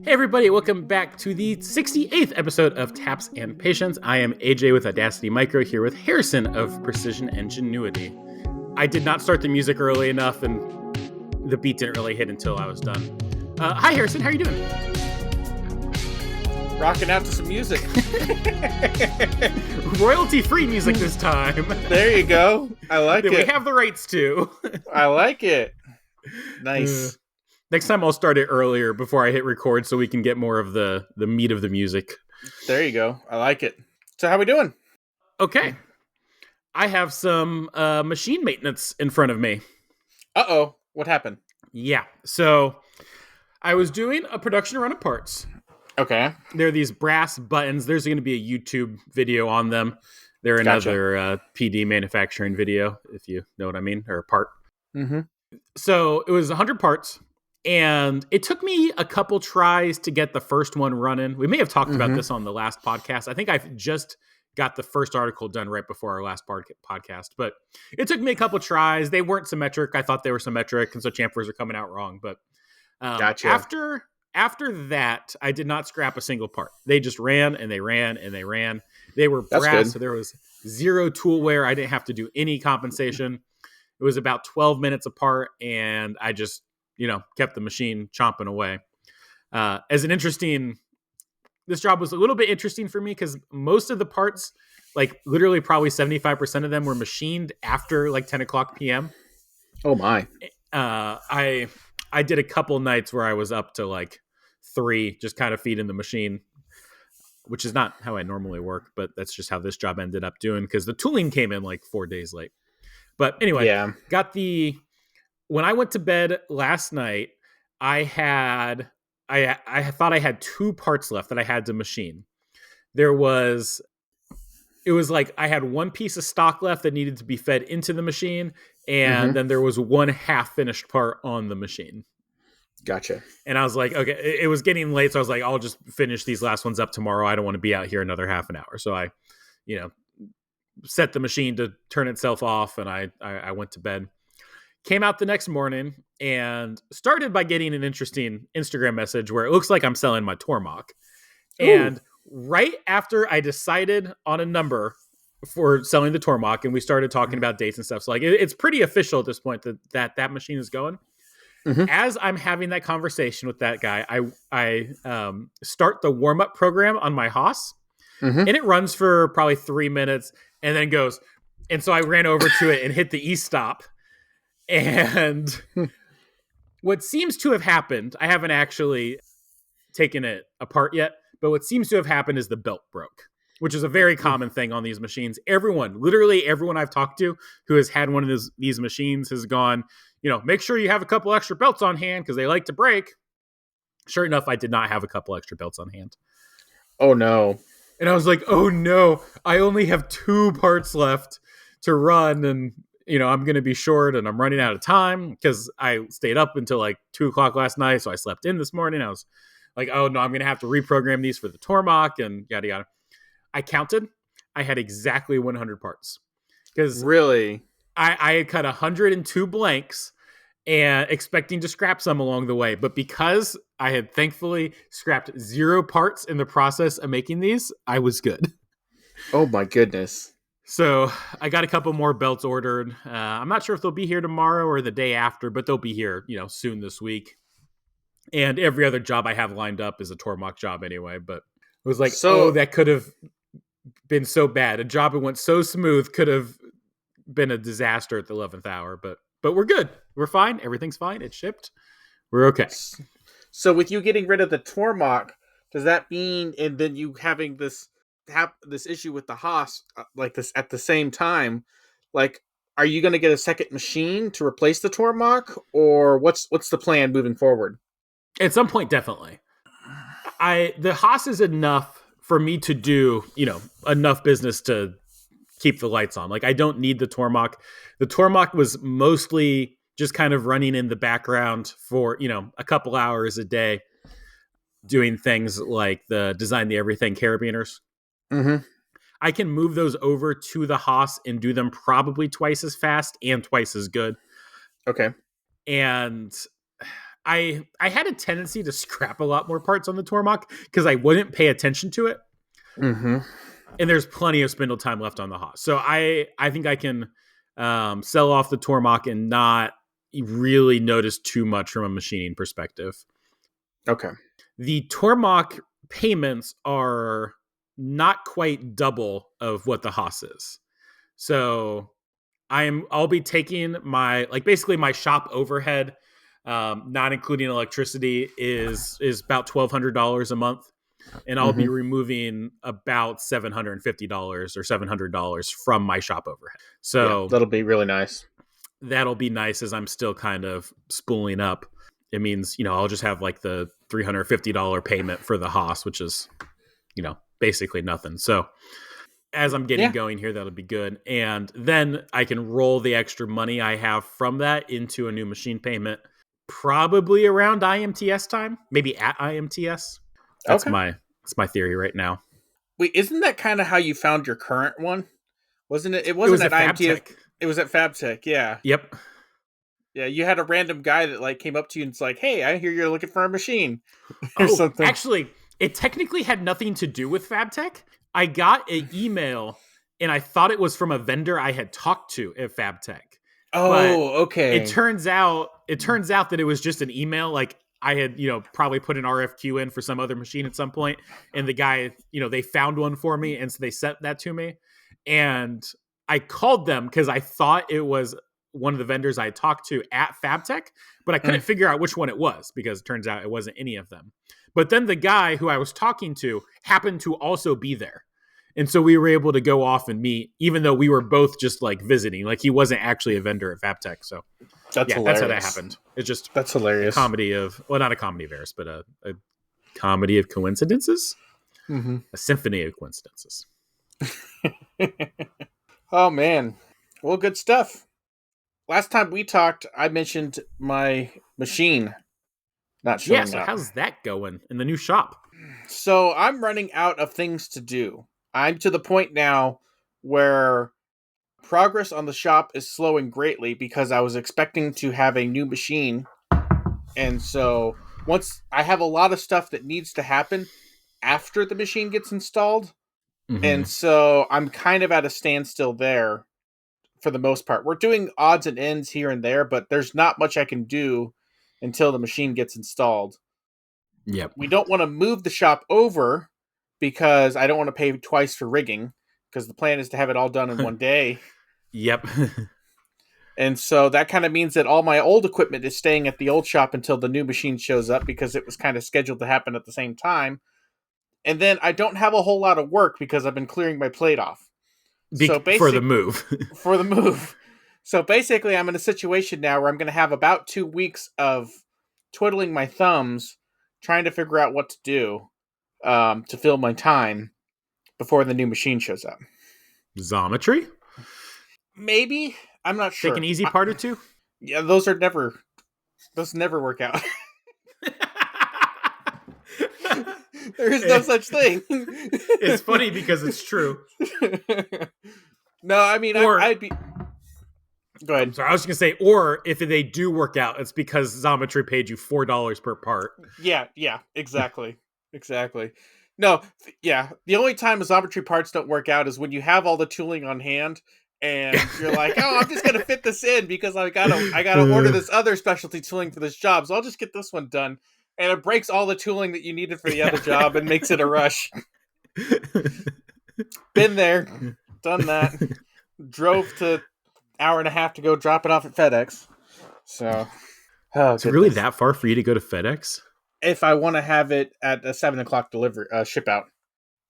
Hey everybody, welcome back to the 68th episode of Taps and Patience. I am AJ with Audacity Micro here with Harrison of Precision Ingenuity. I did not start the music early enough and the beat didn't really hit until I was done. Hi Harrison, how are you doing? Rocking out to some music. Royalty-free music this time. There you go. I like it. We have the rights to. I like it. Nice. Next time I'll start it earlier before I hit record so we can get more of the meat of the music. There you go. I like it. So how we doing? Okay. I have some machine maintenance in front of me. Uh-oh. What happened? Yeah. So I was doing a production run of parts. Okay. There are these brass buttons. There's going to be a YouTube video on them. They're another PD manufacturing video, if you know what I mean, or a part. Mm-hmm. So it was 100 parts. And it took me a couple tries to get the first one running. We may have talked about this on the last podcast. I think I've just got the first article done right before our last podcast. But it took me a couple tries. They weren't symmetric. I thought they were symmetric, and so chamfers are coming out wrong. But Gotcha. After that, I did not scrap a single part. They just ran, and they ran, and they ran. They were brass, so there was zero tool wear. I didn't have to do any compensation. It was about 12 minutes apart, and I just kept the machine chomping away. This job was a little bit interesting for me because most of the parts, like literally probably 75% of them were machined after like 10 o'clock p.m. Oh my. I did a couple nights where I was up to like 3, just kind of feeding the machine, which is not how I normally work, but that's just how this job ended up doing because the tooling came in like 4 days late. But anyway, when I went to bed last night, I thought I had 2 parts left that I had to machine. It was like I had 1 piece of stock left that needed to be fed into the machine, and then there was 1 half finished part on the machine. Gotcha. And I was like, okay, it was getting late, so I was like, I'll just finish these last ones up tomorrow. I don't want to be out here another half an hour. So I, set the machine to turn itself off, and I went to bed. Came out the next morning and started by getting an interesting Instagram message where it looks like I'm selling my Tormach. Ooh. And right after I decided on a number for selling the Tormach and we started talking about dates and stuff, so like it's pretty official at this point that machine is going. As I'm having that conversation with that guy, I start the warm-up program on my Haas, and it runs for probably 3 minutes and then goes. And so I ran over to it and hit the e-stop. And what seems to have happened, I haven't actually taken it apart yet, but what seems to have happened is the belt broke, which is a very common thing on these machines. Literally everyone I've talked to who has had one of these machines has gone, make sure you have a couple extra belts on hand because they like to break. Sure enough, I did not have a couple extra belts on hand. Oh, no. And I was like, oh, no, I only have 2 parts left to run, and I'm going to be short and I'm running out of time because I stayed up until like 2 o'clock last night. So I slept in this morning. I was like, oh no, I'm going to have to reprogram these for the Tormach and yada, yada. I counted. I had exactly 100 parts because really I had cut 102 blanks and expecting to scrap some along the way. But because I had thankfully scrapped 0 parts in the process of making these, I was good. Oh my goodness. So I got a couple more belts ordered. I'm not sure if they'll be here tomorrow or the day after, but they'll be here, soon this week. And every other job I have lined up is a Tormach job anyway. But it was like, that could have been so bad. A job that went so smooth could have been a disaster at the 11th hour. But we're good. We're fine. Everything's fine. It's shipped. We're okay. So with you getting rid of the Tormach, does that mean, and then you having this issue with the Haas like this at the same time, like are you going to get a second machine to replace the Tormach, or what's the plan moving forward? At some point, definitely. The Haas is enough for me to do enough business to keep the lights on. Like I don't need the Tormach. The Tormach was mostly just kind of running in the background for a couple hours a day doing things like the Design the Everything carabiners. I can move those over to the Haas and do them probably twice as fast and twice as good. Okay. And I had a tendency to scrap a lot more parts on the Tormach because I wouldn't pay attention to it. Mm-hmm. And there's plenty of spindle time left on the Haas. So I think I can sell off the Tormach and not really notice too much from a machining perspective. Okay. The Tormach payments are not quite double of what the Haas is. So I'll be taking my basically my shop overhead, not including electricity, is about $1,200 a month, and I'll Mm-hmm. be removing about $750 or $700 from my shop overhead. Yeah, So that'll be really nice. that'll be nice as I'm still kind of spooling up. It means I'll just have like the $350 payment for the Haas, which is basically nothing. So as I'm getting Yeah. going here, that'll be good. And then I can roll the extra money I have from that into a new machine payment, probably around IMTS time, maybe at IMTS. That's Okay. my theory right now. Wait, isn't that kind of how you found your current one? Wasn't it? It It wasn't was at at IMTS. FabTech. It was at FabTech. Yeah. Yep. Yeah. You had a random guy that like came up to you and it's like, "Hey, I hear you're looking for a machine or Oh, something." actually, it technically had nothing to do with FabTech. I got an email and I thought it was from a vendor I had talked to at FabTech. But Oh, it okay. turns out that it was just an email. Like I had, probably put an RFQ in for some other machine at some point, and the guy, they found one for me, and so they sent that to me. And I called them because I thought it was one of the vendors I talked to at FabTech, but I couldn't Mm. figure out which one it was because it turns out it wasn't any of them. But then the guy who I was talking to happened to also be there. And so we were able to go off and meet, even though we were both just like visiting. Like he wasn't actually a vendor at FabTech. So That's yeah, that's how that hilarious. happened. It's just That's a hilarious. comedy of, well, not a comedy of errors, but a comedy of coincidences, Mm-hmm. a symphony of coincidences. Oh man. Well, good stuff. Last time we talked, I mentioned my machine not Yeah. showing So up. how's that going in the new shop? So I'm running out of things to do. I'm to the point now where progress on the shop is slowing greatly because I was expecting to have a new machine. And so once I have a lot of stuff that needs to happen after the machine gets installed. Mm-hmm. And so I'm kind of at a standstill there for the most part. We're doing odds and ends here and there, but there's not much I can do until the machine gets installed. Yep. We don't want to move the shop over because I don't want to pay twice for rigging because the plan is to have it all done in one day. Yep. And so that kind of means that all my old equipment is staying at the old shop until the new machine shows up because it was kind of scheduled to happen at the same time. And then I don't have a whole lot of work because I've been clearing my plate off. So For the basic move. for the move. So basically I'm in a situation now where I'm going to have about 2 weeks of twiddling my thumbs trying to figure out what to do to fill my time before the new machine shows up. Zometry? Maybe, I'm not Take an sure. easy part or two? Yeah, those never work out. There is no such thing. It's funny because it's true. No, I mean Or I'd be. Go I'm ahead. sorry, I was gonna say, or if they do work out, it's because Xometry paid you $4 per part. Yeah, exactly, exactly. No, yeah. The only time isometry parts don't work out is when you have all the tooling on hand, and you're like, "Oh, I'm just gonna fit this in because I gotta order this other specialty tooling for this job, so I'll just get this one done." And it breaks all the tooling that you needed for the other job and makes it a rush. Been there, done that. Drove to hour and a half to go drop it off at FedEx. So, oh It's really goodness. that far for you to go to FedEx? If I want to have it at a 7 o'clock delivery ship out,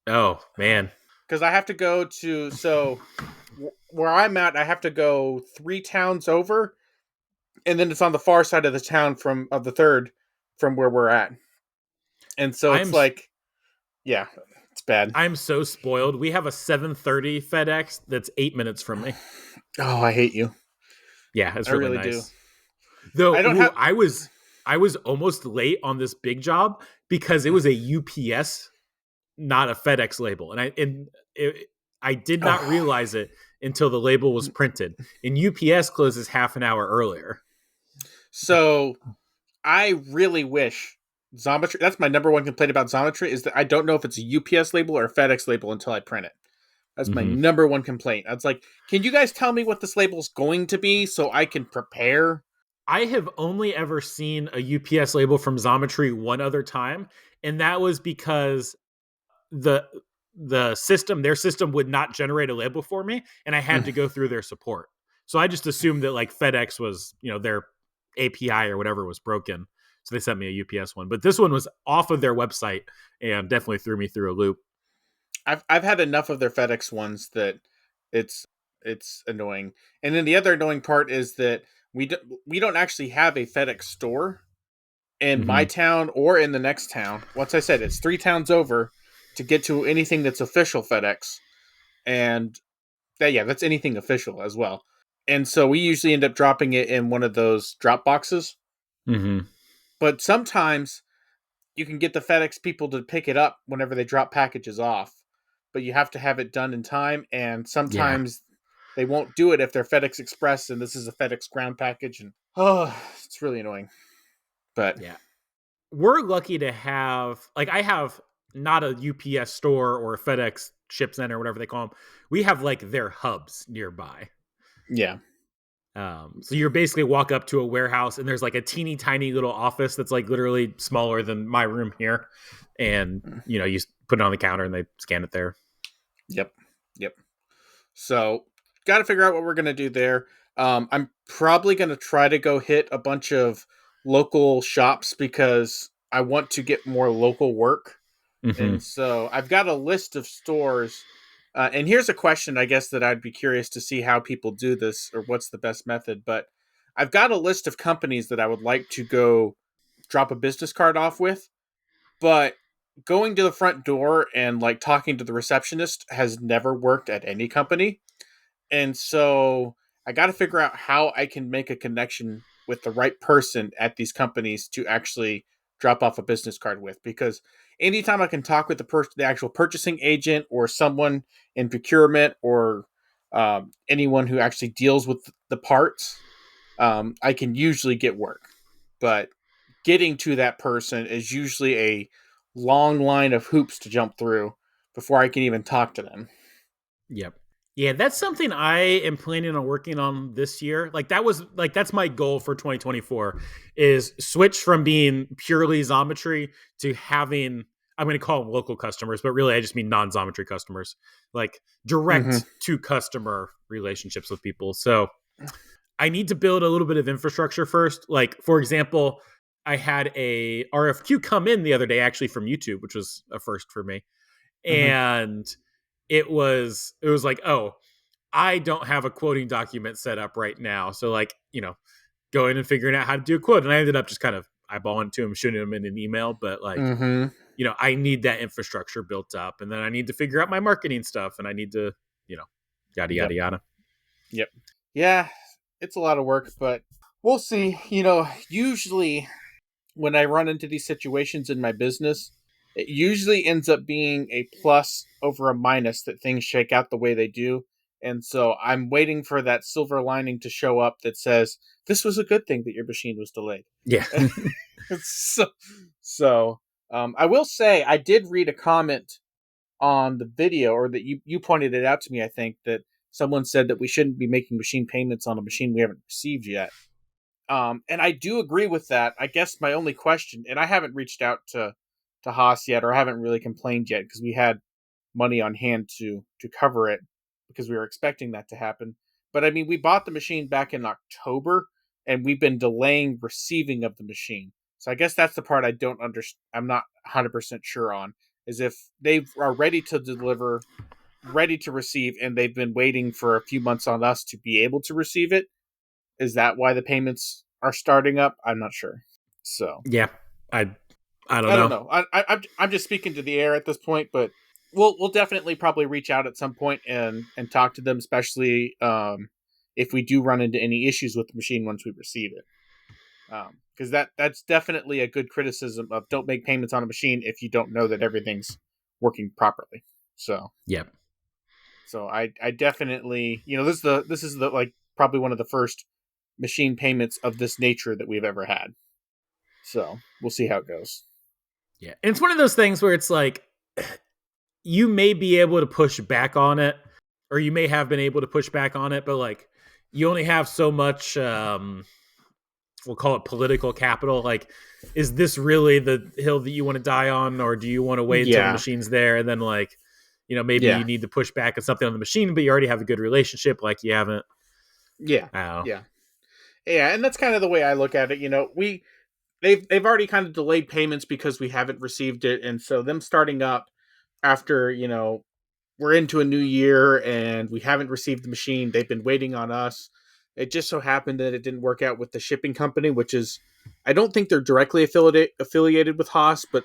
Oh man. because I have to go to where I'm at. I have to go 3 towns over, and then it's on the far side of the town of the third from where we're at, and so it's I'm like, yeah, it's bad. I'm so spoiled. We have a 7:30 FedEx that's 8 minutes from me. Oh, I hate you. Yeah, it's I really really do. nice. Though I don't have. I was almost late on this big job because it was a UPS, not a FedEx label, I did not Oh, realize it until the label was printed. And UPS closes half an hour earlier. so I really wish Xometry. That's my number one complaint about Xometry is that I don't know if it's a UPS label or a FedEx label until I print it. That's my Hmm. number one complaint. I was like, can you guys tell me what this label's going to be so I can prepare? I have only ever seen a UPS label from Xometry one other time, and that was because the their system would not generate a label for me, and I had to go through their support. So I just assumed that like FedEx was, their API or whatever was broken. So they sent me a UPS one. But this one was off of their website and definitely threw me through a loop. I've had enough of their FedEx ones that it's it's annoying. And then the other annoying part is that we don't actually have a FedEx store in my Hmm. town or in the next town. Once I said it's 3 towns over to get to anything that's official FedEx, and that's anything official as well. And so we usually end up dropping it in one of those drop boxes. Hmm. But sometimes you can get the FedEx people to pick it up whenever they drop packages off, but you have to have it done in time. And Yeah. sometimes they won't do it if they're FedEx Express and this is a FedEx ground package. And oh, it's really annoying. But Yeah. We're lucky to have, like, I have not a UPS store or a FedEx ship center, whatever they call them. We have like their hubs nearby. yeah, So you're basically walk up to a warehouse and there's like a teeny tiny little office that's like literally smaller than my room here, and you put it on the counter and they scan it there. yep, yep. So got to figure out what we're gonna do there. I'm probably gonna try to go hit a bunch of local shops because I want to get more local work. Hmm. And so I've got a list of stores. And here's a question, I guess, that I'd be curious to see how people do this or what's the best method. But I've got a list of companies that I would like to go drop a business card off with. But going to the front door and like talking to the receptionist has never worked at any company. And so I got to figure out how I can make a connection with the right person at these companies to actually drop off a business card with. Because anytime I can talk with the actual purchasing agent or someone in procurement or anyone who actually deals with the parts, I can usually get work. But getting to that person is usually a long line of hoops to jump through before I can even talk to them. Yep. Yeah, that's something I am planning on working on this year. Like that was like that's my goal for 2024 is switch from being purely Xometry to having, I'm going to call them local customers, but really I just mean non-Xometry customers, like Mm-hmm. direct to customer relationships with people. So I need to build a little bit of infrastructure first. Like for example, I had a RFQ come in the other day actually from YouTube, which was a first for me. Mm-hmm. And it was like, oh, I don't have a quoting document set up right now. So like, going and figuring out how to do a quote. And I ended up just kind of eyeballing to him, shooting him in an email. But like, Mm-hmm. I need that infrastructure built up. And then I need to figure out my marketing stuff. And I need to, you know, yada, yada, Yep. yada. Yep. Yeah, it's a lot of work, but we'll see. Usually when I run into these situations in my business, it usually ends up being a plus over a minus that things shake out the way they do. And so I'm waiting for that silver lining to show up that says, this was a good thing that your machine was delayed. Yeah. so, so I will say, I did read a comment on the video, or that you pointed it out to me, I think, that someone said that we shouldn't be making machine payments on a machine we haven't received yet. And I do agree with that. I guess my only question, and I haven't reached out to Haas yet, or haven't really complained yet, because we had money on hand to cover it because we were expecting that to happen. But I mean, we bought the machine back in October, and we've been delaying receiving of the machine. So I guess that's the part I don't understand. I'm not 100% sure on is if they are ready to deliver, ready to receive, and they've been waiting for a few months on us to be able to receive it. Is that why the payments are starting up? I'm not sure. So Yeah. I I don't I don't know. know. I'm just speaking to the air at this point, but we'll definitely probably reach out at some point and talk to them, especially if we do run into any issues with the machine once we receive it. Because that's definitely a good criticism of don't make payments on a machine if you don't know that everything's working properly. So Yeah. I definitely, this is the like probably one of the first machine payments of this nature that we've ever had. So we'll see how it goes. Yeah. And it's one of those things where it's like you may be able to push back on it, or you may have been able to push back on it, but like you only have so much we'll call it political capital. Like, is this really the hill that you want to die on, or do you want to wait until the Yeah. machine's there and then like, maybe you Yeah. need to push back on something on the machine, but you already have a good relationship, like you haven't. Yeah. I don't know. Yeah. Yeah, and that's kind of the way I look at it. They've already kind of delayed payments because we haven't received it, and so them starting up after we're into a new year and we haven't received the machine. They've been waiting on us. It just so happened that it didn't work out with the shipping company, which is I don't think they're directly affiliated with Haas, but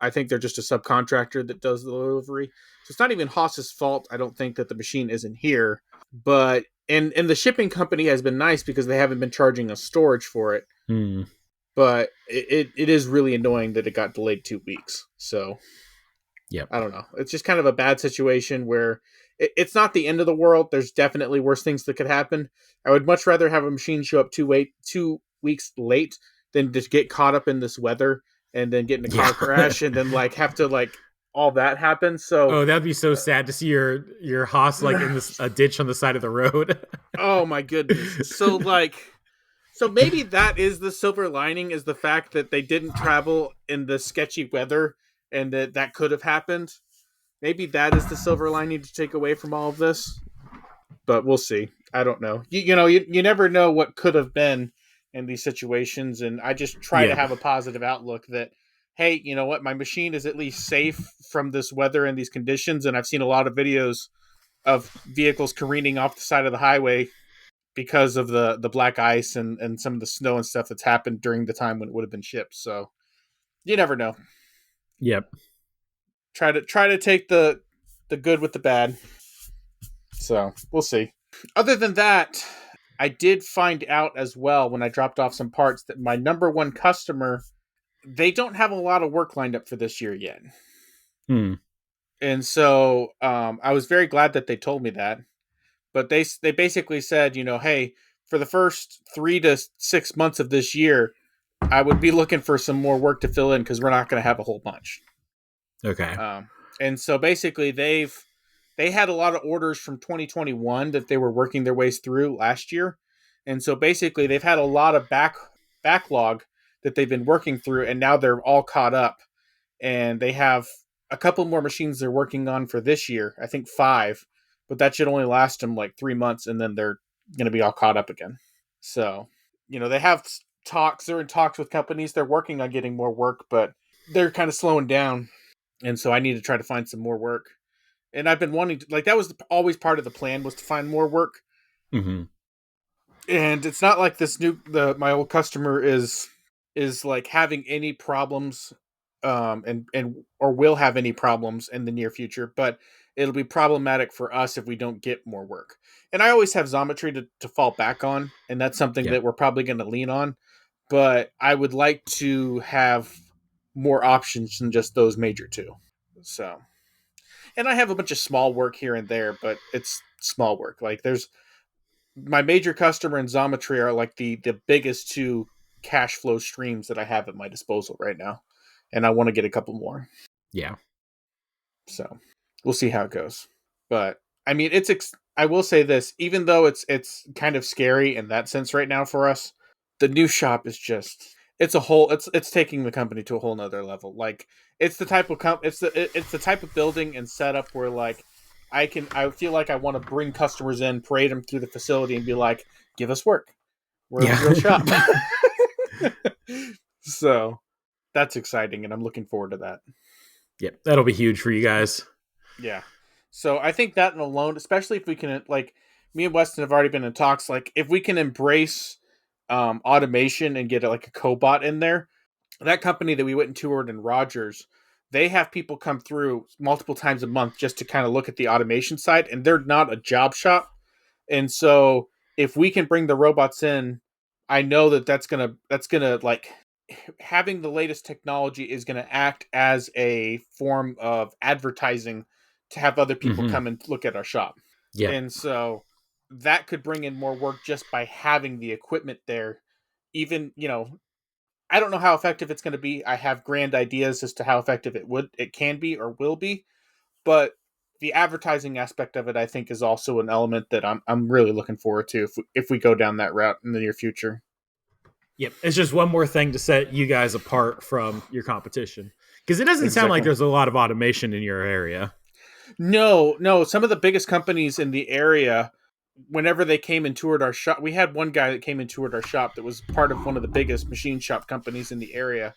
I think they're just a subcontractor that does the delivery. So it's not even Haas's fault. I don't think that the machine isn't here, but and the shipping company has been nice because they haven't been charging us storage for it. Hmm. But it is really annoying that it got delayed 2 weeks. So Yep. I don't know. It's just kind of a bad situation where it's not the end of the world. There's definitely worse things that could happen. I would much rather have a machine show up 2 weeks late than just get caught up in this weather and then get in a Yeah. car crash and then like have to like all that happen. So, Oh, that'd be so sad to see your Haas like in this a ditch on the side of the road. oh my goodness. So maybe that is the silver lining is the fact that they didn't travel in the sketchy weather and that could have happened. Maybe that is the silver lining to take away from all of this, but we'll see. I don't know. You never know what could have been in these situations, and I just try to Yeah. have a positive outlook that, hey, you know what, my machine is at least safe from this weather and these conditions, and I've seen a lot of videos of vehicles careening off the side of the highway because of the black ice and some of the snow and stuff that's happened during the time when it would have been shipped. So you never know. Yep. Try to take the good with the bad. So we'll see. Other than that, I did find out as well when I dropped off some parts that my number one customer, they don't have a lot of work lined up for this year yet. Hmm. And so I was very glad that they told me that. But they basically said, hey, for the first 3 to 6 months of this year, I would be looking for some more work to fill in because we're not going to have a whole bunch. Okay. And so basically, they had a lot of orders from 2021 that they were working their ways through last year, and so basically they've had a lot of backlog that they've been working through, and now they're all caught up, and they have a couple more machines they're working on for this year. I think 5, but that should only last them like 3 months, and then they're going to be all caught up again. So they have talks. They're in talks with companies. They're working on getting more work, but they're kind of slowing down, and so I need to try to find some more work. And I've been wanting to, like, that was always part of the plan, was to find more work. Hmm. And it's not like my old customer is like having any problems, and or will have any problems in the near future, but it'll be problematic for us if we don't get more work. And I always have Xometry to fall back on, and that's something Yep. that we're probably going to lean on. But I would like to have more options than just those major two. So, and I have a bunch of small work here and there, but it's small work. Like, there's my major customer and Xometry are like the biggest two cash flow streams that I have at my disposal right now, and I want to get a couple more. Yeah. So we'll see how it goes. But I mean, I will say this: even though it's kind of scary in that sense right now for us, the new shop is just it's taking the company to a whole nother level. Like, it's the type of it's the type of building and setup where like I feel like I want to bring customers in, parade them through the facility, and be like, give us work. We're the Yeah. real shop. So that's exciting, and I'm looking forward to that. Yep. That'll be huge for you guys. Yeah. So I think that alone, especially if we can, like, me and Weston have already been in talks, like, if we can embrace automation and get like a cobot in there, that company that we went and toured in Rogers, they have people come through multiple times a month just to kind of look at the automation side, and they're not a job shop. And so if we can bring the robots in, I know that's gonna like, having the latest technology is going to act as a form of advertising to have other people Hmm. come and look at our shop. Yep. And so that could bring in more work just by having the equipment there. Even, I don't know how effective it's going to be. I have grand ideas as to how effective it can be or will be, but the advertising aspect of it, I think, is also an element that I'm really looking forward to if we go down that route in the near future. Yep, it's just one more thing to set you guys apart from your competition because it doesn't sound like Exactly. there's a lot of automation in your area. No, no. Some of the biggest companies in the area, whenever they came and toured our shop, we had one guy that came and toured our shop that was part of one of the biggest machine shop companies in the area,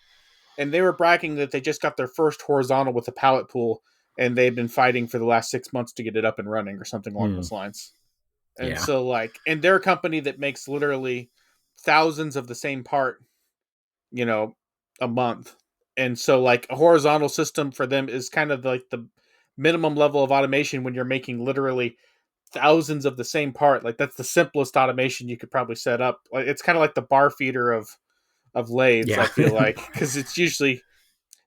and they were bragging that they just got their first horizontal with a pallet pool, and they've been fighting for the last 6 months to get it up and running or something along Hmm. those lines. And Yeah. so, like, and they're a company that makes literally thousands of the same part, you know, a month. And so, like, a horizontal system for them is kind of like the minimum level of automation when you're making literally thousands of the same part. Like, that's the simplest automation you could probably set up. Like, it's kind of like the bar feeder of lathes, Yeah. I feel like, because it's usually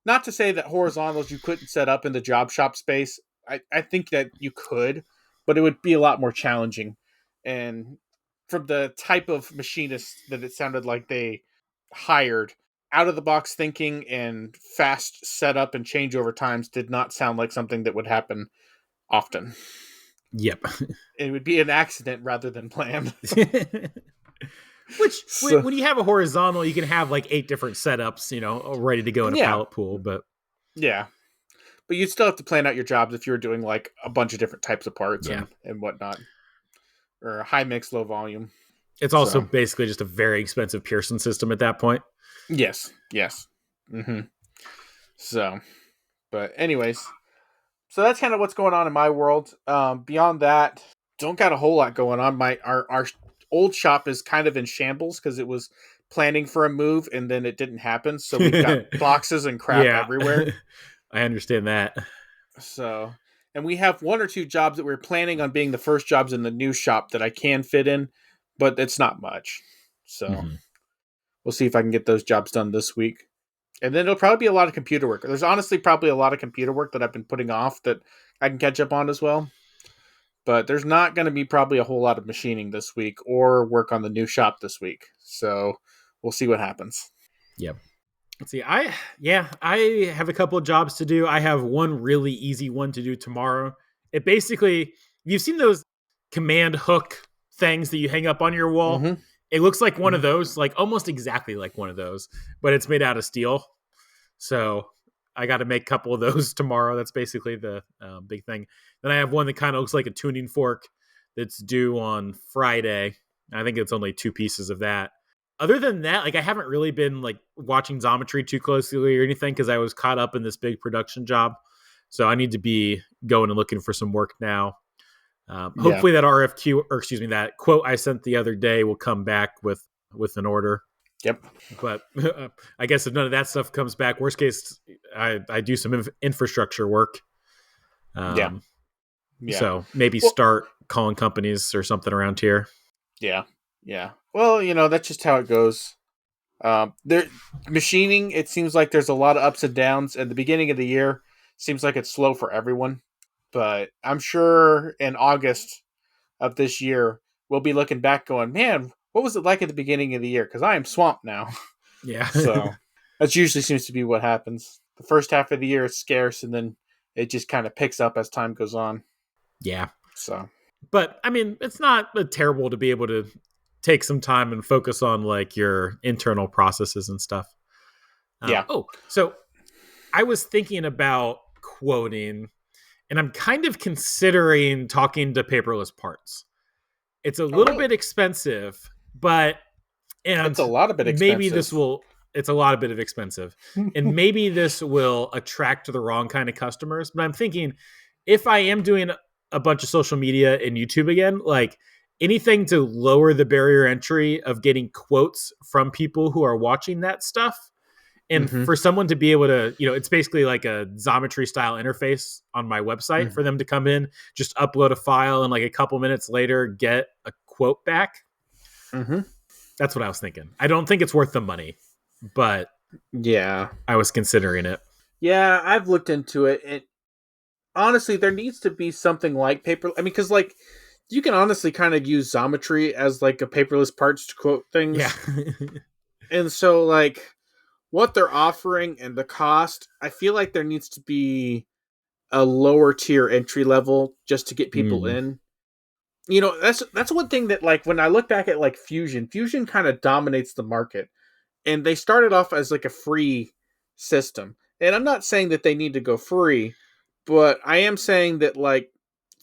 not to say that horizontals you couldn't set up in the job shop space. I think that you could, but it would be a lot more challenging. And from the type of machinists that it sounded like they hired, out of the box thinking and fast setup and changeover times did not sound like something that would happen often. Yep. It would be an accident rather than planned. Which So, when you have a horizontal, you can have like 8 different setups, ready to go in a yeah, pallet pool. But yeah. But you'd still have to plan out your jobs if you were doing like a bunch of different types of parts yeah, and whatnot, or high mix, low volume. it's also So basically just a very expensive Pearson system at that point. yes, yes. hmm So, but anyways, so that's kind of what's going on in my world. Beyond that, don't got a whole lot going on. Our old shop is kind of in shambles because it was planning for a move and then it didn't happen. So we've got boxes and crap Yeah, everywhere. I understand that. So, and we have one or two jobs that we're planning on being the first jobs in the new shop that I can fit in, but it's not much. So Mhm. we'll see if I can get those jobs done this week. And then it'll probably be a lot of computer work. There's honestly probably a lot of computer work that I've been putting off that I can catch up on as well. But there's not going to be probably a whole lot of machining this week or work on the new shop this week. So we'll see what happens. Yep. Let's see. I have a couple of jobs to do. I have one really easy one to do tomorrow. It basically, you've seen those command hook things that you hang up on your wall. Mm-hmm. It looks like one of Mm-hmm. those, like almost exactly like one of those, but it's made out of steel. So I got to make a couple of those tomorrow. That's basically the big thing. Then I have one that kind of looks like a tuning fork that's due on Friday. I think it's only 2 pieces of that. Other than that, like I haven't really been like watching Xometry too closely or anything because I was caught up in this big production job. So I need to be going and looking for some work now. Yeah. Hopefully that RFQ, or excuse me, that quote I sent the other day will come back with an order. Yep. But I guess if none of that stuff comes back, worst case, I do some infrastructure work. Yeah. Um, Yeah. so maybe Well, start calling companies or something around here. yeah. Yeah. Well, that's just how it goes. There machining, it seems like there's a lot of ups and downs. At the beginning of the year, seems like it's slow for everyone. But I'm sure in August of this year, we'll be looking back going, man, what was it like at the beginning of the year? Because I am swamped now. Yeah. So that usually seems to be what happens. The first half of the year is scarce, and then it just kind of picks up as time goes on. Yeah. So But I mean, it's not terrible to be able to take some time and focus on like your internal processes and stuff. yeah. So I was thinking about quoting, and I'm kind of considering talking to Paperless Parts. It's a Oh, little really? bit expensive, but It's and a lot of bit maybe this expensive. will it's a lot of bit of expensive and maybe this will attract the wrong kind of customers, but I'm thinking if I am doing a bunch of social media and YouTube again, like anything to lower the barrier entry of getting quotes from people who are watching that stuff, and Mm-hmm. for someone to be able to, it's basically like a Xometry style interface on my website Mm-hmm. for them to come in, just upload a file, and like a couple minutes later get a quote back. Mm-hmm. That's what I was thinking. I don't think it's worth the money, but Yeah. I was considering it. Yeah, I've looked into it. It honestly, there needs to be something like paper. I mean, because like you can honestly kind of use Xometry as like a paperless parts to quote Yeah. things, and so like what they're offering and the cost, I feel like there needs to be a lower tier entry level just to get people Mm. in. That's one thing that, like, when I look back at like Fusion kind of dominates the market, and they started off as like a free system. And I'm not saying that they need to go free, but I am saying that, like,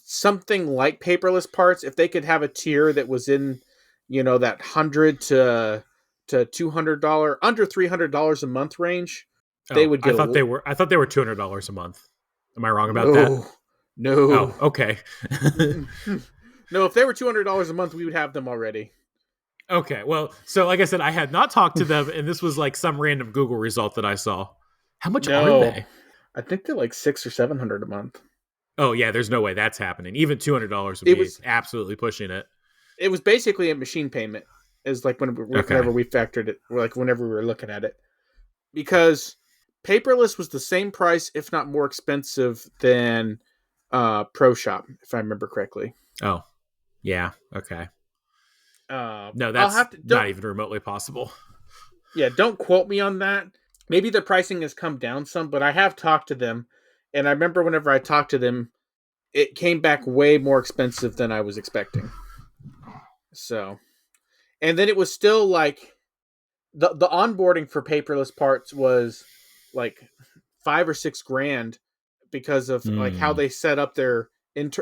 something like Paperless Parts, if they could have a tier that was in, that $100 to $200, under $300 a month range, they Oh, would get a I thought they were $200 a month. Am I wrong about that? no, no. Oh, okay. No, if they were $200 a month, we would have them already. Okay. Well, so like I said, I had not talked to them, and this was like some random Google result that I saw. How much are No, they? I think they're like 600 or 700 a month. Oh yeah, there's no way that's happening. Even $200 would It be was absolutely pushing it. it was basically a machine payment, is like Okay. whenever we factored it, or like whenever we were looking at it, because paperless was the same price, if not more expensive than Pro Shop, if I remember correctly. Oh yeah. Okay. No, I'll that's have to not don't even remotely possible. Yeah, don't quote me on that. Maybe the pricing has come down some, but I have talked to them, and I remember whenever I talked to them, it came back way more expensive than I was expecting. So, and then it was still like the onboarding for Paperless Parts was like 5 or 6 grand, because of like how Hmm. they set up their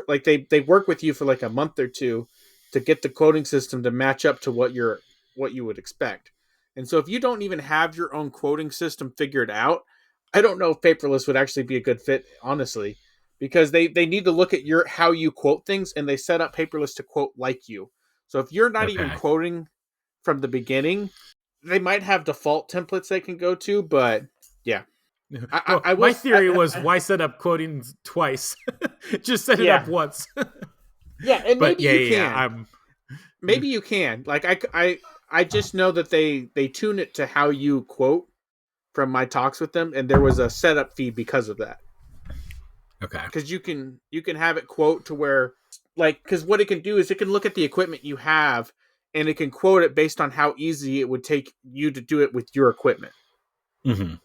like they work with you for like a month or two to get the quoting system to match up to what you would expect. And so if you don't even have your own quoting system figured out, I don't know if Paperless would actually be a good fit, honestly, because they need to look at your how you quote things, and they set up Paperless to quote like you. So if you're not even Okay. quoting from the beginning, they might have default templates they can go to, but yeah, Well, I will. my theory was why set up quoting twice? Just set it up Yeah, once. yeah, and But maybe yeah, you yeah, yeah. can. Maybe you can. Like I just know that they tune it to how you quote from my talks with them, and there was a setup fee because of that. Okay. Because you can have it quote to where, like, because what it can do is it can look at the equipment you have, and it can quote it based on how easy it would take you to do it with your equipment, Hmm.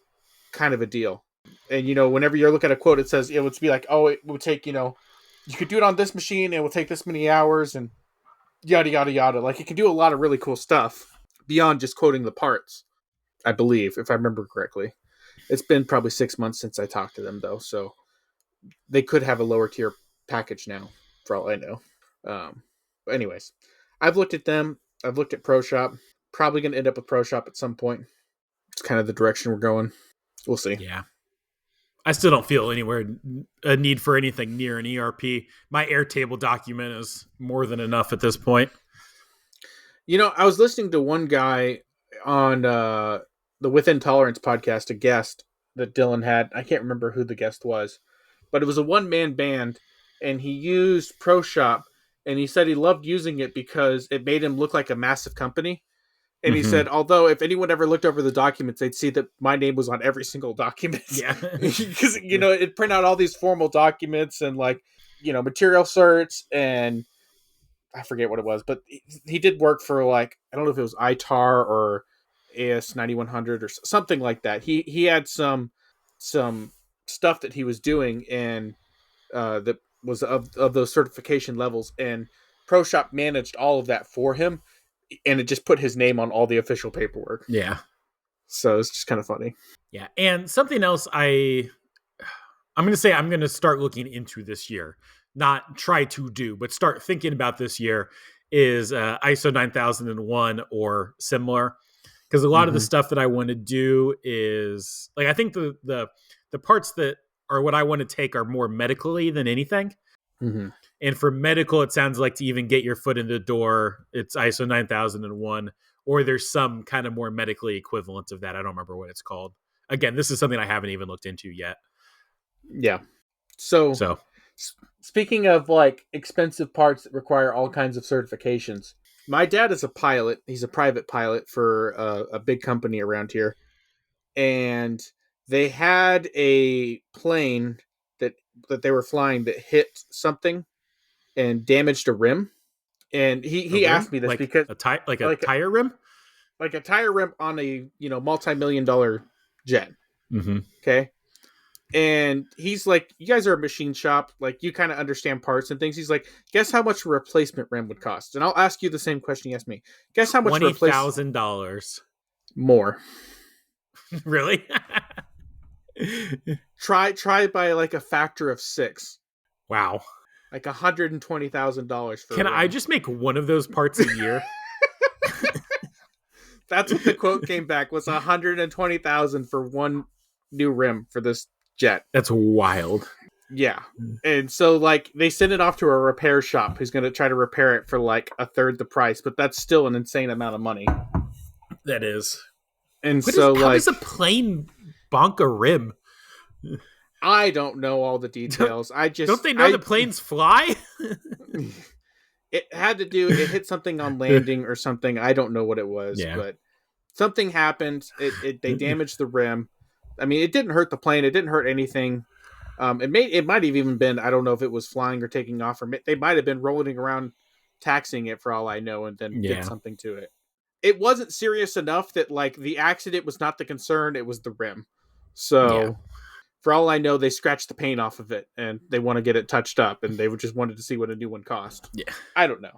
kind of a deal. And whenever you look at a quote, it says it would be like, oh, it would take, you could do it on this machine, it will take this many hours, and yada yada yada. Like, it can do a lot of really cool stuff beyond just quoting the parts, I believe, if I remember correctly. It's been probably 6 months since I talked to them, though, so they could have a lower tier package now, for all I know. But anyways, I've looked at them. I've looked at Pro Shop. Probably going to end up with Pro Shop at some point. It's kind of the direction we're going. We'll see. Yeah. I still don't feel anywhere a need for anything near an ERP. My Airtable document is more than enough at this point. I was listening to one guy on the Within Tolerance podcast, a guest that Dylan had. I can't remember who the guest was, but it was a one man band, and he used Pro Shop, and he said he loved using it because it made him look like a massive company. And he Hmm. said, although if anyone ever looked over the documents, they'd see that my name was on every single document, Yeah. because it'd print out all these formal documents and, like, material certs, and I forget what it was, but he did work for, like, I don't know if it was ITAR or AS 9100 or something like that. He had some stuff that he was doing, and that was of those certification levels, and ProShop managed all of that for him, and it just put his name on all the official paperwork. Yeah. So it's just kind of funny. Yeah. And something else I'm going to say I'm going to start looking into this year, not try to do, but start thinking about this year is ISO 9001 or similar. Because a lot of the Mm-hmm. stuff that I want to do is like I think the parts that are what I want to take are more medically than anything. Mm-hmm. And for medical, it sounds like to even get your foot in the door, it's ISO 9001, or there's some kind of more medically equivalent of that. I don't remember what it's called. Again, this is something I haven't even looked into yet. Yeah. So, So, speaking of, like, expensive parts that require all kinds of certifications, my dad is a pilot. He's a private pilot for a big company around here, and they had a plane that they were flying that hit something and damaged a rim. And he a he rim, asked me this like because, like a like tire rim. like a tire rim on a multi-million dollar jet. Mm-hmm. Okay. And he's like, you guys are a machine shop. Like, you kind of understand parts and things. He's like, guess how much a replacement rim would cost? And I'll ask you the same question you asked me. Guess how much $20,000. more? Really? Try by like a factor of 6. Wow. Like $120,000 for a Can I rim. just make one of those parts a year? That's what the quote came back was 120,000 for one new rim for this jet. That's wild. Yeah. And so like they send it off to a repair shop who's going to try to repair it for like a third the price, but that's still an insane amount of money. That is. And What is? so How like does a plane bonk a rim? I don't know all the details. Don't they know the planes fly? It had to do it hit something on landing or something. I don't know what it was, Yeah. but something happened. They damaged the rim. I mean, it didn't hurt the plane. It didn't hurt anything. It might have even been, I don't know if it was flying or taking off, or they might have been rolling around taxiing it for all I know, and then did something to it. It wasn't serious enough that like the accident was not the concern, it was the rim. So for all I know, they scratched the paint off of it and they want to get it touched up, and they just wanted to see what a new one cost. Yeah. I don't know.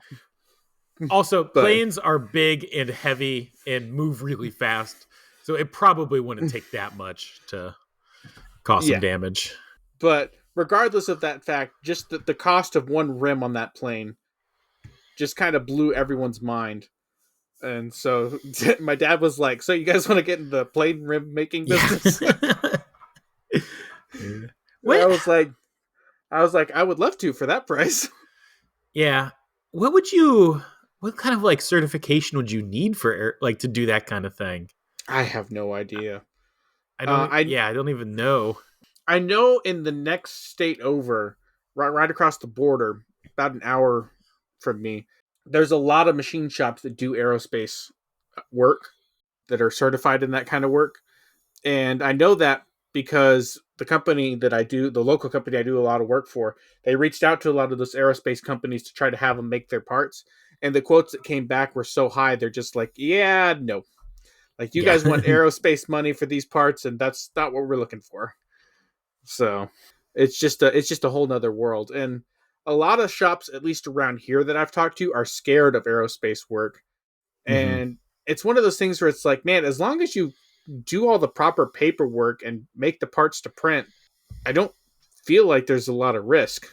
Also, planes are big and heavy and move really fast, so it probably wouldn't take that much to cause some damage. But regardless of that fact, just the cost of one rim on that plane just kind of blew everyone's mind. And so my dad was like, so you guys want to get in the plane rim making business? I was like, I would love to for that price. Yeah. What kind of like certification would you need for like to do that kind of thing? I have no idea. I don't even know. I know in the next state over, right across the border, about an hour from me, there's a lot of machine shops that do aerospace work that are certified in that kind of work. And I know that because the company that the local company I do a lot of work for, they reached out to a lot of those aerospace companies to try to have them make their parts. And the quotes that came back were so high, they're just like, yeah, no. Like, you guys want aerospace money for these parts, and that's not what we're looking for. So it's just a whole nother world. And a lot of shops, at least around here that I've talked to, are scared of aerospace work. And it's one of those things where it's like, man, as long as you do all the proper paperwork and make the parts to print, I don't feel like there's a lot of risk,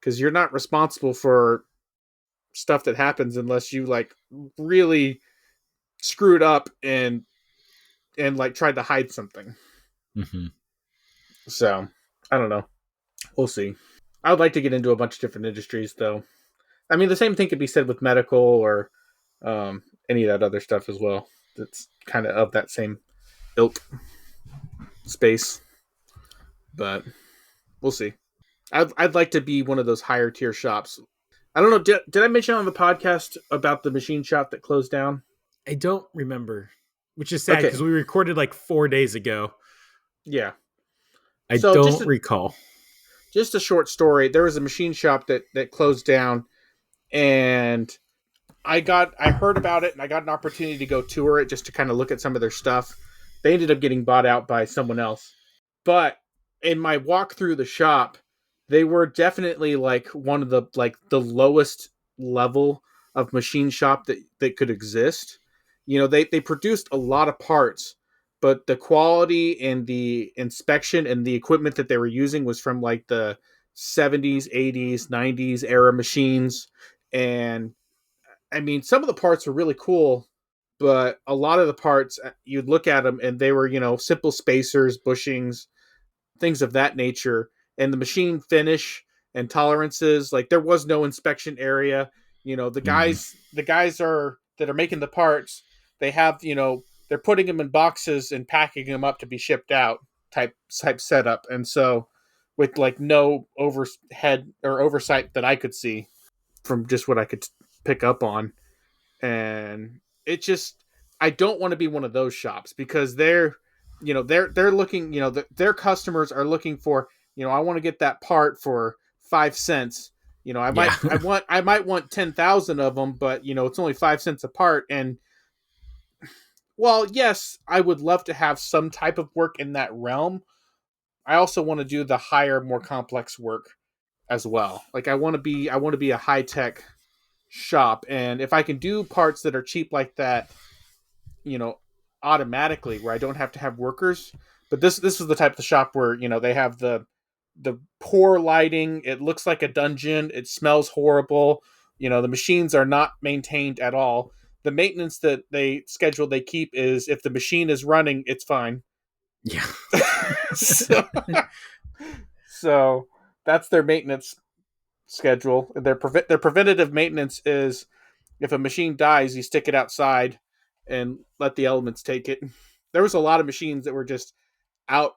because you're not responsible for stuff that happens unless you like really screwed up and like tried to hide something. So I don't know. We'll see. I would like to get into a bunch of different industries, though. I mean, the same thing could be said with medical or any of that other stuff as well. That's kind of that same ilk space. But we'll see. I'd like to be one of those higher tier shops. I don't know. Did I mention on the podcast about the machine shop that closed down? I don't remember, which is sad because we recorded like 4 days ago. Yeah. I don't recall. Just a short story. There was a machine shop that closed down, and I heard about it, and I got an opportunity to go tour it just to kind of look at some of their stuff. They ended up getting bought out by someone else. But in my walk through the shop, they were definitely like one of the lowest level of machine shop that could exist. You know, they produced a lot of parts, but the quality and the inspection and the equipment that they were using was from like the 70s, 80s, 90s era machines. And I mean, some of the parts were really cool, but a lot of the parts, you'd look at them and they were, simple spacers, bushings, things of that nature. And the machine finish and tolerances, like there was no inspection area. The guys that are making the parts, they have, they're putting them in boxes and packing them up to be shipped out type setup. And so with like no overhead or oversight that I could see from just what I could pick up on. And it just, I don't want to be one of those shops, because they're looking, their customers are looking for, I want to get that part for 5 cents. I might want 10,000 of them, but it's only 5 cents a part. And Well, yes, I would love to have some type of work in that realm. I also want to do the higher, more complex work as well. Like I want to be a high tech shop, and if I can do parts that are cheap like that, you know, automatically, where I don't have to have workers. But this is the type of shop where they have the poor lighting. It looks like a dungeon. It smells horrible. The machines are not maintained at all. The maintenance that they keep is if the machine is running, it's fine. Yeah. so, so that's their maintenance schedule. Their preventative maintenance is if a machine dies, you stick it outside and let the elements take it. There was a lot of machines that were just out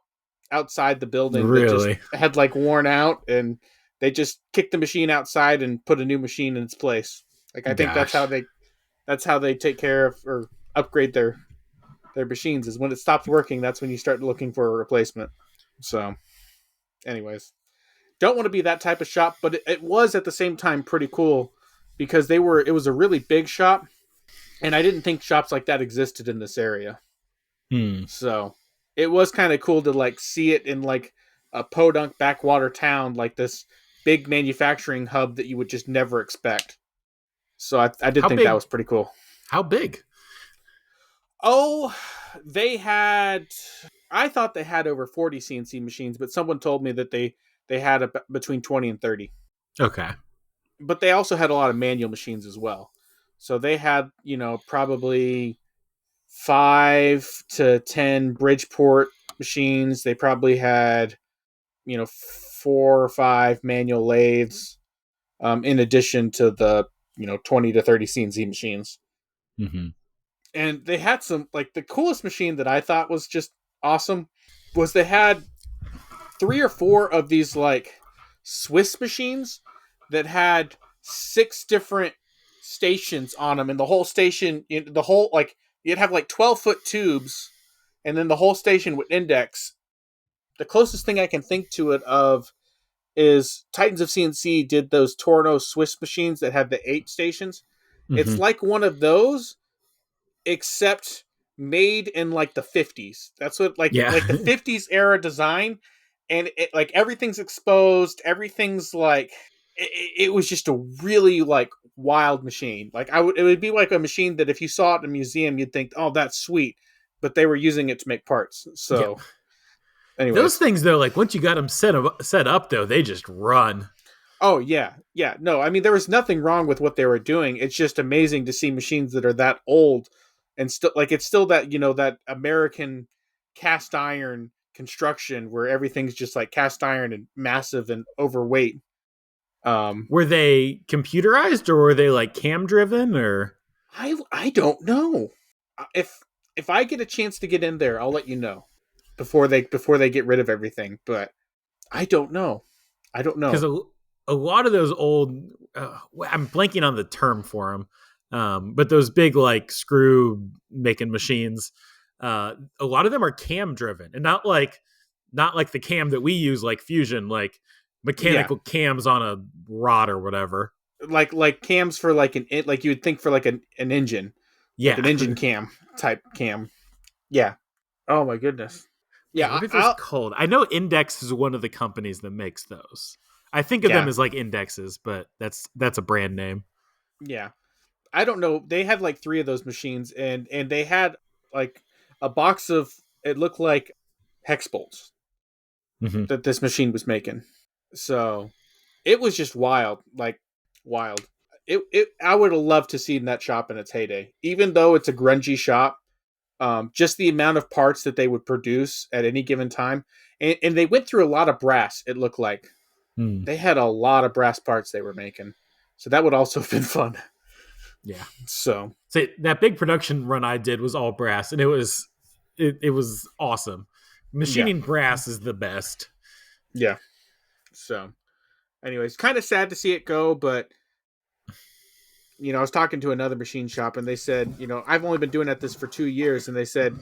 outside the building that just Really? had like worn out, and they just kicked the machine outside and put a new machine in its place. Like I think Gosh. that's how they take care of or upgrade their machines is when it stops working, that's when you start looking for a replacement. So, anyways, don't want to be that type of shop, but it was at the same time pretty cool because it was a really big shop, and I didn't think shops like that existed in this area. Hmm. So it was kind of cool to like see it in like a podunk backwater town, like this big manufacturing hub that you would just never expect. So I did How think that big? was pretty cool. How big? Oh, they had. I thought they had over 40 CNC machines, but someone told me that they had between 20 and 30. Okay. But they also had a lot of manual machines as well. So they had, probably 5 to 10 Bridgeport machines. They probably had, 4 or 5 manual lathes, in addition to the 20 to 30 CNC machines. Hmm. And they had some like the coolest machine that I thought was just awesome was they had 3 or 4 of these like Swiss machines that had 6 different stations on them, and the whole station, the whole like you'd have like 12-foot tubes, and then the whole station would index. The closest thing I can think to it of is Titans of CNC did those Torno Swiss machines that had the 8 stations. It's Hmm. like one of those, except made in like the 50s. That's what Yeah. like the 50s era design, and like everything's exposed, everything's like it was just a really like wild machine. Like it would be like a machine that if you saw it in a museum you'd think, "Oh, that's sweet." But they were using it to make parts. Yep. So, Those anyways, things though, like once you got them set up though, they just run. oh yeah, yeah. No, I mean there was nothing wrong with what they were doing. It's just amazing to see machines that are that old and still like it's still that that American cast iron construction where everything's just like cast iron and massive and overweight. Um, Were they computerized or were they like cam driven or? I don't know if I get a chance to get in there, I'll let you know before they get rid of everything. But I don't know. I don't Because know. a lot of those old, I'm blanking on the term for them, but those big like screw making machines, a lot of them are cam driven, and not like the cam that we use, like Fusion, like Yeah, mechanical cams on a rod or whatever. like cams for like like you would think for like an engine, like Yeah. an engine cam type cam. Yeah. Oh my goodness. Yeah. Man, what are those called? I know Index is one of the companies that makes those. I think of them Yeah. as like indexes, but that's a brand name. Yeah. I don't know. They had like 3 of those machines, and they had like a box of it looked like hex bolts Hmm. that this machine was making. So it was just wild, like wild. It I would have loved to see that shop in its heyday, even though it's a grungy shop. Just the amount of parts that they would produce at any given time, and they went through a lot of brass. It looked like Hmm. they had a lot of brass parts they were making, so that would also have been fun. Yeah. So So that big production run I did was all brass, and it was awesome. yeah, Machining brass is the best. yeah. So, anyways, kind of sad to see it go, but I was talking to another machine shop, and they said, I've only been doing at this for 2 years, and they said,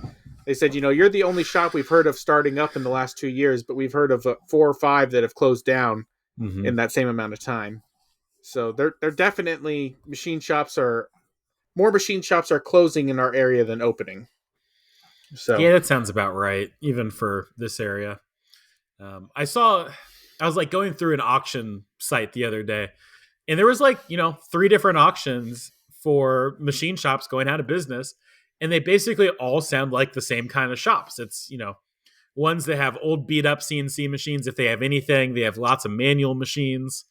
you're the only shop we've heard of starting up in the last 2 years, but we've heard of 4 or 5 that have closed down Hmm. in that same amount of time. So they're definitely more machine shops are closing in our area than opening. So, Yeah, that sounds about right, even for this area. I was like going through an auction site the other day, and there was like, three different auctions for machine shops going out of business. And they basically all sound like the same kind of shops. It's, ones that have old beat up CNC machines. If they have anything, they have lots of manual machines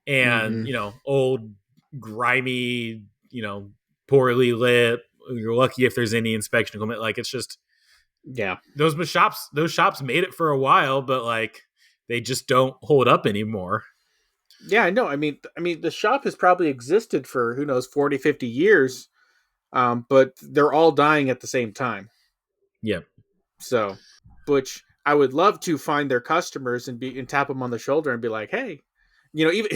and, hmm old, grimy, poorly lit. You're lucky if there's any inspection equipment. Like, it's just, yeah, those shops made it for a while, but like they just don't hold up anymore. yeah, I know. I mean, the shop has probably existed for who knows 40, 50 years, but they're all dying at the same time. Yeah. So, which I would love to find their customers and tap them on the shoulder and be like, hey, even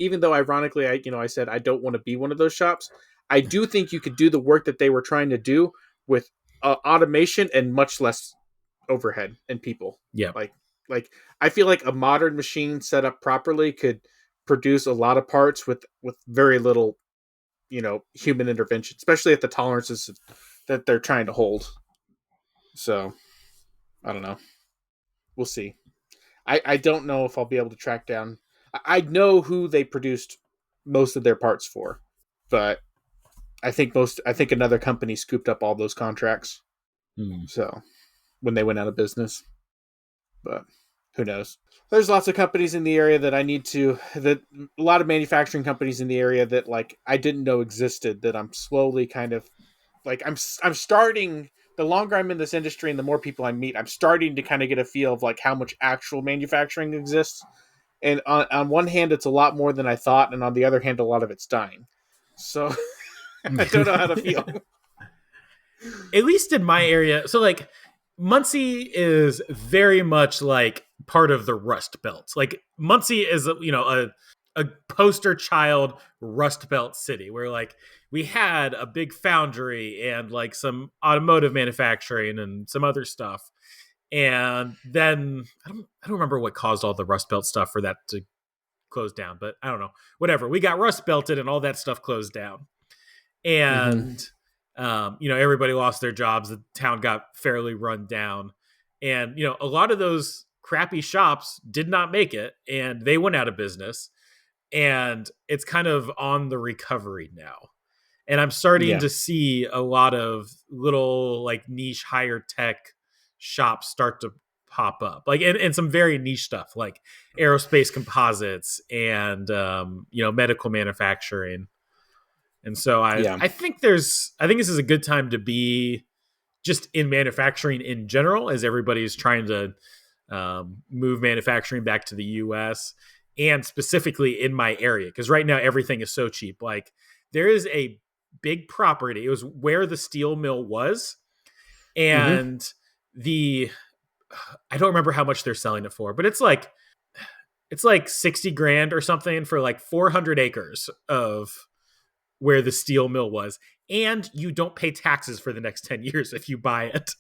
even though ironically, I said I don't want to be one of those shops. I do think you could do the work that they were trying to do with automation and much less overhead and people. Yeah. Like, like I feel like a modern machine set up properly could produce a lot of parts with very little, human intervention, especially at the tolerances that they're trying to hold. So I don't know. We'll see. I don't know if I'll be able to track down. I know who they produced most of their parts for, but I think another company scooped up all those contracts. Hmm. So when they went out of business, but who knows? There's lots of companies in the area that I need to that a lot of manufacturing companies in the area that like I didn't know existed that I'm slowly kind of like I'm starting the longer I'm in this industry and the more people I meet, I'm starting to kind of get a feel of like how much actual manufacturing exists. And on one hand, it's a lot more than I thought, and on the other hand, a lot of it's dying. So I don't know how to feel. At least in my area. So like Muncie is very much like part of the Rust Belt. Like Muncie is a poster child Rust Belt city where like we had a big foundry and like some automotive manufacturing and some other stuff. And then I don't remember what caused all the Rust Belt stuff for that to close down, but I don't know. Whatever. We got Rust Belted and all that stuff closed down. Mm-hmm. And everybody lost their jobs. The town got fairly run down, and a lot of those crappy shops did not make it, and they went out of business. And it's kind of on the recovery now. And I'm starting Yeah. to see a lot of little like niche higher tech shops start to pop up, like and some very niche stuff like aerospace composites and medical manufacturing. And so I Yeah. I think this is a good time to be just in manufacturing in general, as everybody's trying to move manufacturing back to the U.S. and specifically in my area, because right now everything is so cheap. Like there is a big property. It was where the steel mill was, Mm-hmm. and the I don't remember how much they're selling it for, but it's like 60 grand or something for like 400 acres of where the steel mill was, and you don't pay taxes for the next 10 years if you buy it.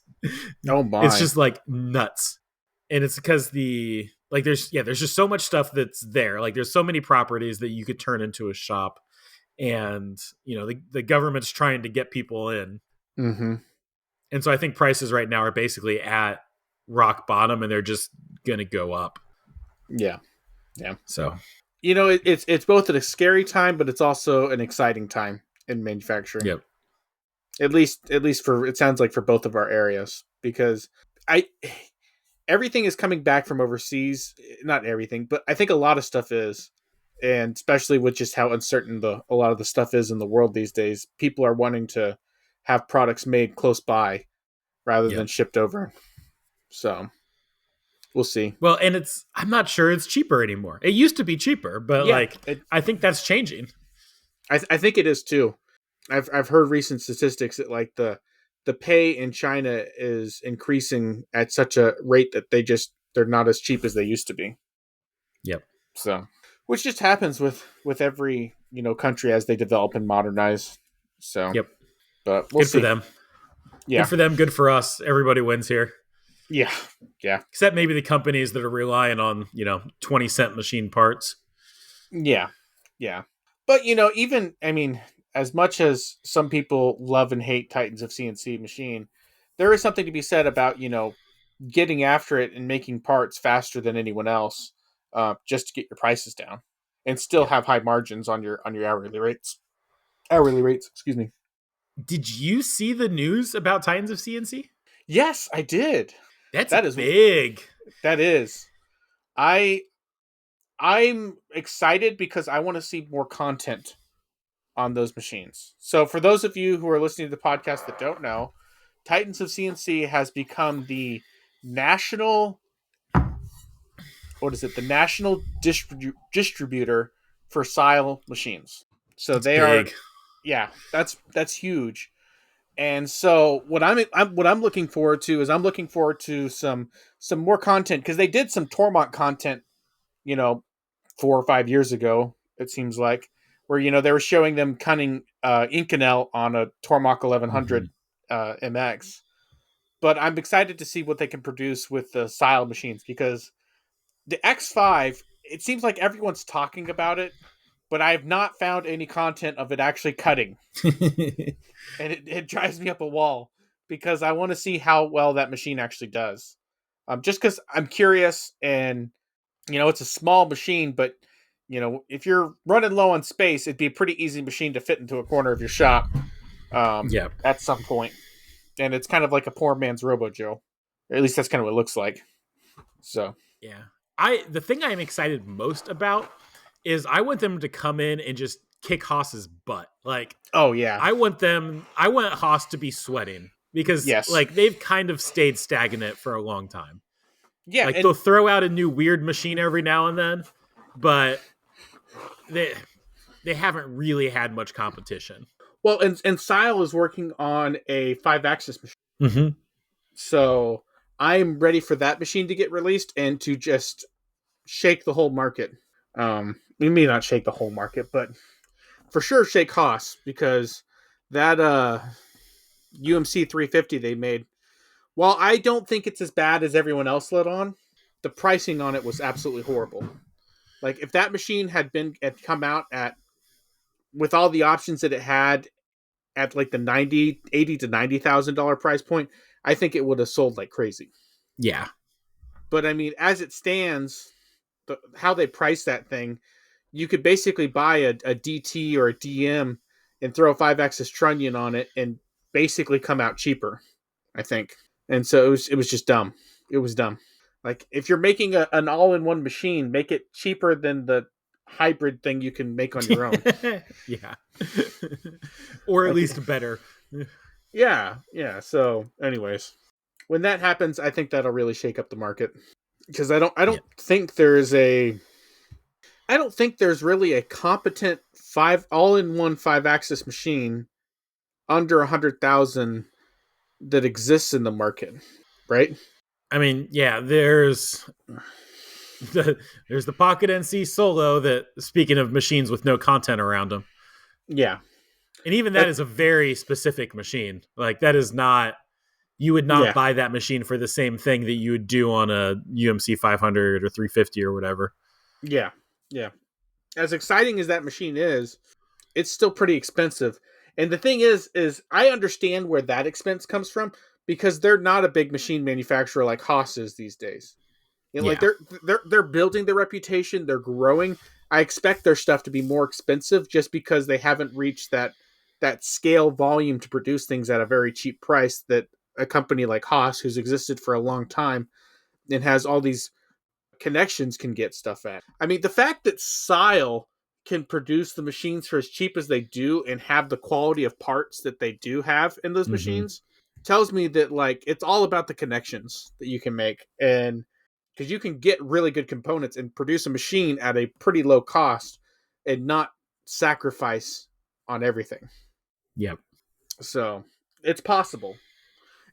Oh It's my. just like nuts. And it's because there's just so much stuff that's there. Like there's so many properties that you could turn into a shop, and the government's trying to get people in. Mm-hmm. And so I think prices right now are basically at rock bottom, and they're just going to go up. Yeah. Yeah. So, It's both a scary time, but it's also an exciting time in manufacturing. yep. At least for it sounds like for both of our areas because I everything is coming back from overseas. Not everything, but I think a lot of stuff is, and especially with just how uncertain a lot of the stuff is in the world these days. People are wanting to have products made close by rather than Yep. shipped over. So we'll see. Well, and I'm not sure it's cheaper anymore. It used to be cheaper, but Yeah, like I think that's changing. I think it is too. I've heard recent statistics that like the pay in China is increasing at such a rate that they're not as cheap as they used to be. Yep. So, which just happens with every country as they develop and modernize. So, Yep. but we'll Good for see. them. Good Yeah, for them. Good for us. Everybody wins here. yeah, yeah, Except maybe the companies that are relying on, 20-cent machine parts. yeah, yeah. But even I mean, as much as some people love and hate Titans of CNC Machine, there is something to be said about, getting after it and making parts faster than anyone else, just to get your prices down and still Yeah. have high margins on your hourly rates. Hourly rates, excuse me. Did you see the news about Titans of CNC? Yes, I did. That's That is big. that is. I I'm excited because I want to see more content on those machines. So for those of you who are listening to the podcast that don't know, Titans of CNC has become the national, what is it? The national distributor for Sile machines. So It's they are, big. yeah, that's huge. And so what I'm looking forward to is I'm looking forward to some more content because they did some Tormont content, you know, 4 or 5 years ago. It seems like where they were showing them cutting Inconel on a Tormach 1100 Mhm. MX. But I'm excited to see what they can produce with the Sile machines because the X5. It seems like everyone's talking about it, but I have not found any content of it actually cutting, and it drives me up a wall because I want to see how well that machine actually does. Just because I'm curious, and it's a small machine, but if you're running low on space, it'd be a pretty easy machine to fit into a corner of your shop Yeah. at some point. And it's kind of like a poor man's Robo Joe, or at least that's kind of what it looks like. So, Yeah. The thing I'm excited most about is I want them to come in and just kick Haas's butt. Like oh yeah, I want Haas to be sweating because yes, like they've kind of stayed stagnant for a long time. yeah, Like they'll and throw out a new weird machine every now and then, but they they haven't really had much competition. well, and Sile is working on a 5 axis machine, Mm-hmm. so I'm ready for that machine to get released and to just shake the whole market. We may not shake the whole market, but for sure shake Haas because that UMC 350 they made. While I don't think it's as bad as everyone else let on, the pricing on it was absolutely horrible. Like if that machine had come out at with all the options that it had at like the 80 to $90,000 price point, I think it would have sold like crazy. Yeah. But I mean, as it stands, how they price that thing, you could basically buy a DT or a DM and throw a 5 axis trunnion on it and basically come out cheaper, I think. And so it was just dumb. It was dumb. Like if you're making an all-in-one machine, make it cheaper than the hybrid thing you can make on your own. Yeah. Or at Like least better. yeah, yeah. So anyways, when that happens, I think that'll really shake up the market because I Yeah. don't think there's really a competent all-in-one 5 axis machine under 100,000 that exists in the market, right? I mean, yeah, there's the Pocket NC Solo that speaking of machines with no content around them. Yeah, And even that that is a very specific machine. Like that is not you would not yeah, buy that machine for the same thing that you would do on a UMC 500 or 350 or whatever. yeah, yeah. As exciting as that machine is, it's still pretty expensive. And the thing is I understand where that expense comes from because they're not a big machine manufacturer like Haas is these days. Like Yeah. they're building their reputation, they're growing. I expect their stuff to be more expensive just because they haven't reached that scale volume to produce things at a very cheap price that a company like Haas, who's existed for a long time and has all these connections, can get stuff at. I mean, the fact that Sile can produce the machines for as cheap as they do and have the quality of parts that they do have in those Mm-hmm. machines tells me that like it's all about the connections that you can make, and because you can get really good components and produce a machine at a pretty low cost and not sacrifice on everything. Yep. So it's possible,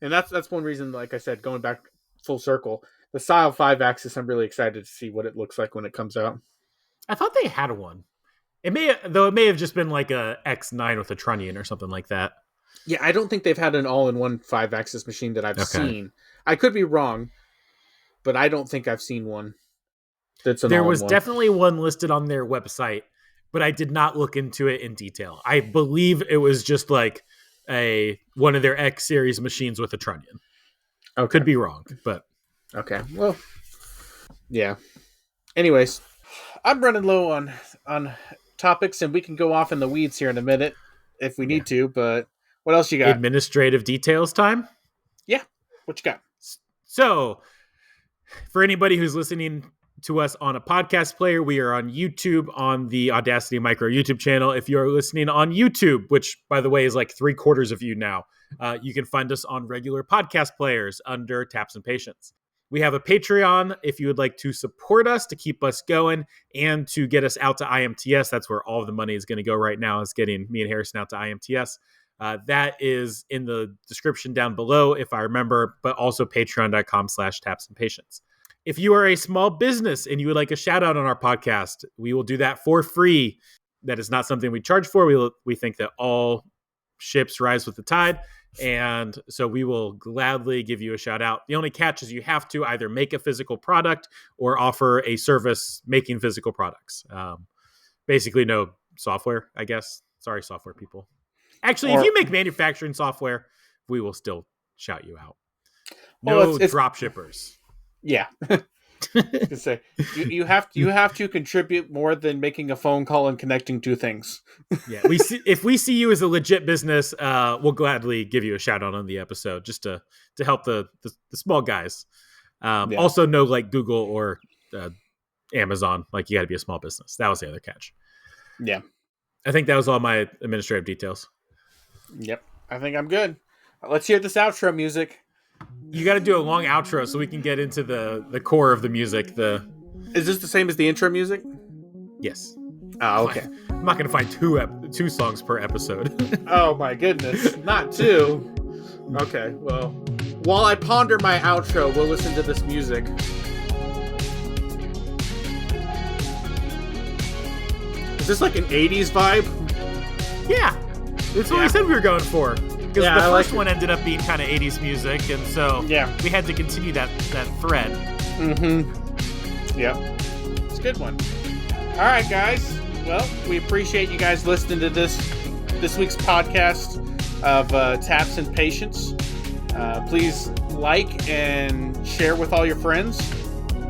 and that's one reason. Like I said, going back full circle, the Sile 5 axis, I'm really excited to see what it looks like when it comes out. I thought they had one. It may have just been like a X9 with a trunnion or something like that. Yeah, I don't think they've had an all-in-one 5 axis machine that I've Okay. seen. I could be wrong, but I don't think I've seen one that's an There was all-in-one. definitely one listed on their website, but I did not look into it in detail. I believe it was just like one of their X series machines with a trunnion. Okay. Could be wrong, but Okay. Well, yeah. Anyways, I'm running low on topics, and we can go off in the weeds here in a minute if we yeah. need to. But what else you got? Administrative details time. Yeah. What you got? So, for anybody who's listening to us on a podcast player, we are on YouTube on the Audacity Micro YouTube channel. If you're listening on YouTube, which by the way is like 3/4 of you now, you can find us on regular podcast players under Taps and Patience. We have a Patreon if you would like to support us to keep us going and to get us out to IMTS. That's where all of the money is going to go right now, is getting me and Harrison out to IMTS. That is in the description down below, if I remember, but also patreon.com/taps and patience. If you are a small business and you would like a shout out on our podcast, we will do that for free. That is not something we charge for. We think that all ships rise with the tide. And so we will gladly give you a shout out. The only catch is you have to either make a physical product or offer a service making physical products. Basically, no software, I guess. Sorry, software people. Actually, if you make manufacturing software, we will still shout you out. No drop shippers. Yeah. Say, you have to contribute more than making a phone call and connecting two things. Yeah, if we see you as a legit business, we'll gladly give you a shout out on the episode just to help the small guys. Also, no like Google or Amazon. Like you got to be a small business. That was the other catch. Yeah, I think that was all my administrative details. Yep, I think I'm good. Let's hear this outro music. You got to do a long outro so we can get into the core of the music. Is this the same as the intro music? Yes. Oh, okay. I'm not going to find two songs per episode. Oh my goodness, not two. Okay, well, while I ponder my outro, we'll listen to this music. Is this like an 80s vibe? Yeah. That's what we said we were going for. Because the first one ended up being kind of 80s music, and so we had to continue that thread. Mm-hmm. Yeah. It's a good one. All right, guys. Well, we appreciate you guys listening to this week's podcast of Taps and Patience. Please like and share with all your friends.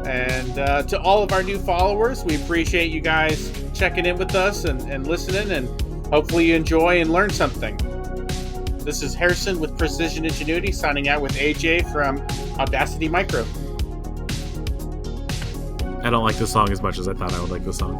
And to all of our new followers, we appreciate you guys checking in with us and listening, and hopefully you enjoy and learn something. This is Harrison with Precision Ingenuity signing out with AJ from Audacity Micro. I don't like this song as much as I thought I would like this song.